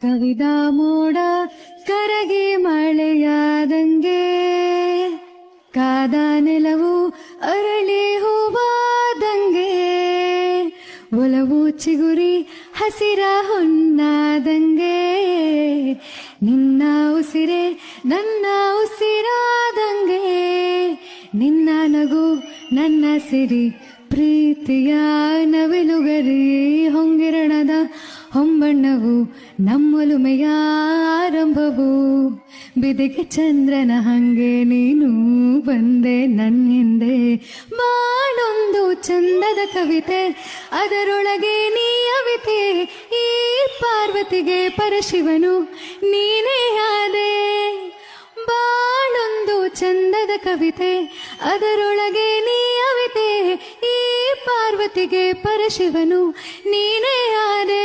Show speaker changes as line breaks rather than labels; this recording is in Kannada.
ಕವಿದ ಮೋಡ ಕರಗಿ ಮಳೆಯಾದಂಗೆ ಕಾದ ನೆಲವು ಅರಳಿ ಹೂವಾದಂಗೆ ಒಲವು ಚಿಗುರಿ ಹಸಿರ ಹೊನ್ನಾದಂಗೆ ನಿನ್ನ ಉಸಿರೇ ನನ್ನ ಉಸಿರಾದಂಗೆ ನಿನ್ನ ನಗು ನನ್ನ ಸಿರಿ ಪ್ರೀತಿಯ ನವಿಲುಗರಿ ಹೊಂಗಿರಣದ ಹೊಂಬಣ್ಣವು ನಮ್ಮೊಲುಮೆಯ ಆರಂಭವು ಬಿದಿಗೆ ಚಂದ್ರನ ಹಂಗೆ ನೀನು ಬಂದೆ ನನ್ನಿಂದೆ ಬಾಳೊಂದು ಚಂದದ ಕವಿತೆ ಅದರೊಳಗೆ ನೀ ಅವಿತೆ ಈ ಪಾರ್ವತಿಗೆ ಪರಶಿವನು ನೀನೇ ಆದೆ ಬಾಳೊಂದು ಚಂದದ ಕವಿತೆ ಅದರೊಳಗೆ ನೀ ಅವಿತೆ ಈ ಪಾರ್ವತಿಗೆ ಪರಶಿವನು ನೀನೇ ಆದೆ